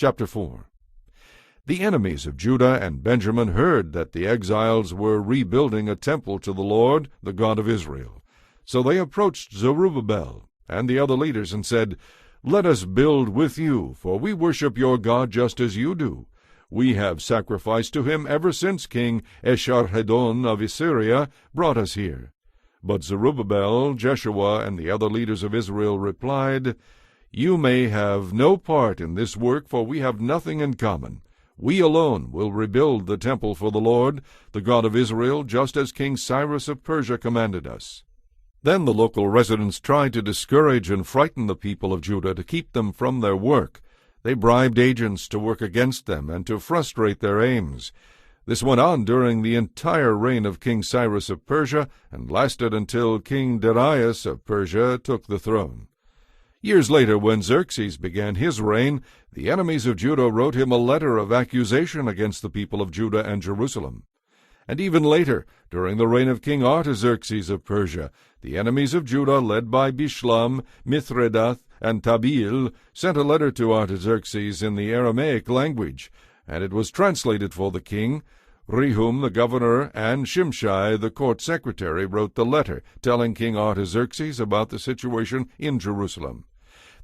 Chapter 4. The enemies of Judah and Benjamin heard that the exiles were rebuilding a temple to the Lord, the God of Israel. So they approached Zerubbabel and the other leaders and said, "Let us build with you, for we worship your God just as you do. We have sacrificed to him ever since King Esarhaddon of Assyria brought us here." But Zerubbabel, Jeshua, and the other leaders of Israel replied, "You may have no part in this work, for we have nothing in common. We alone will rebuild the temple for the Lord, the God of Israel, just as King Cyrus of Persia commanded us." Then the local residents tried to discourage and frighten the people of Judah to keep them from their work. They bribed agents to work against them and to frustrate their aims. This went on during the entire reign of King Cyrus of Persia and lasted until King Darius of Persia took the throne. Years later, when Xerxes began his reign, the enemies of Judah wrote him a letter of accusation against the people of Judah and Jerusalem. And even later, during the reign of King Artaxerxes of Persia, the enemies of Judah, led by Bishlam, Mithredath, and Tabeel, sent a letter to Artaxerxes in the Aramaic language, and it was translated for the king. Rehum the governor and Shimshai the court secretary wrote the letter, telling King Artaxerxes about the situation in Jerusalem.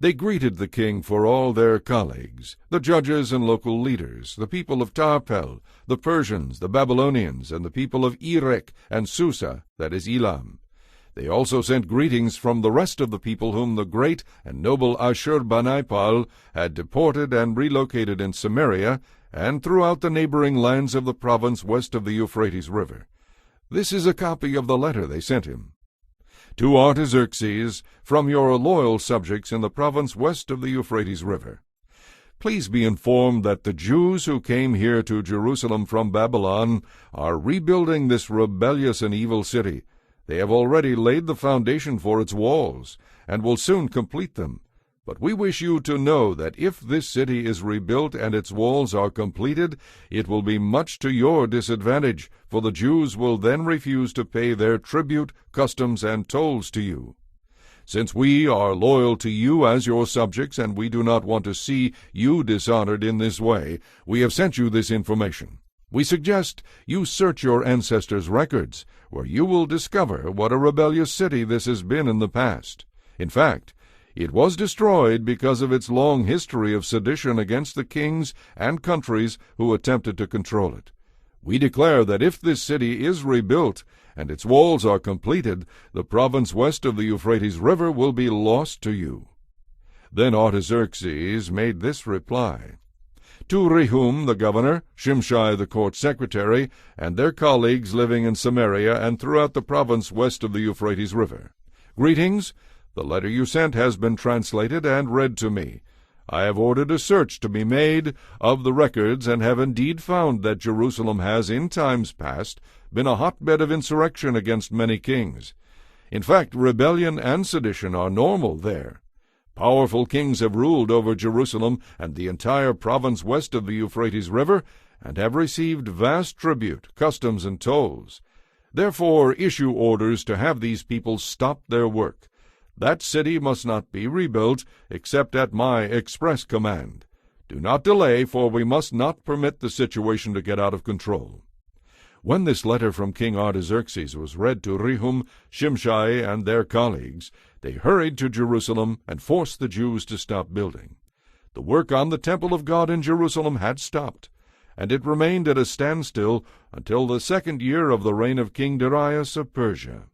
They greeted the king for all their colleagues, the judges and local leaders, the people of Tarpel, the Persians, the Babylonians, and the people of Erech and Susa, that is Elam. They also sent greetings from the rest of the people whom the great and noble Ashurbanipal had deported and relocated in Samaria and throughout the neighboring lands of the province west of the Euphrates River. This is a copy of the letter they sent him. To Artaxerxes, from your loyal subjects in the province west of the Euphrates River. Please be informed that the Jews who came here to Jerusalem from Babylon are rebuilding this rebellious and evil city. They have already laid the foundation for its walls, and will soon complete them. But we wish you to know that if this city is rebuilt and its walls are completed, it will be much to your disadvantage, for the Jews will then refuse to pay their tribute, customs, and tolls to you. Since we are loyal to you as your subjects, and we do not want to see you dishonored in this way, we have sent you this information. We suggest you search your ancestors' records, where you will discover what a rebellious city this has been in the past. In fact, it was destroyed because of its long history of sedition against the kings and countries who attempted to control it. We declare that if this city is rebuilt and its walls are completed, the province west of the Euphrates River will be lost to you." Then Artaxerxes made this reply. To Rehum the governor, Shimshai the court secretary, and their colleagues living in Samaria and throughout the province west of the Euphrates River. Greetings. The letter you sent has been translated and read to me. I have ordered a search to be made of the records, and have indeed found that Jerusalem has in times past been a hotbed of insurrection against many kings. In fact, rebellion and sedition are normal there. Powerful kings have ruled over Jerusalem and the entire province west of the Euphrates River, and have received vast tribute, customs, and tolls. Therefore issue orders to have these people stop their work. That city must not be rebuilt except at my express command. Do not delay, for we must not permit the situation to get out of control." When this letter from King Artaxerxes was read to Rehum, Shimshai, and their colleagues, they hurried to Jerusalem and forced the Jews to stop building. The work on the temple of God in Jerusalem had stopped, and it remained at a standstill until the second year of the reign of King Darius of Persia.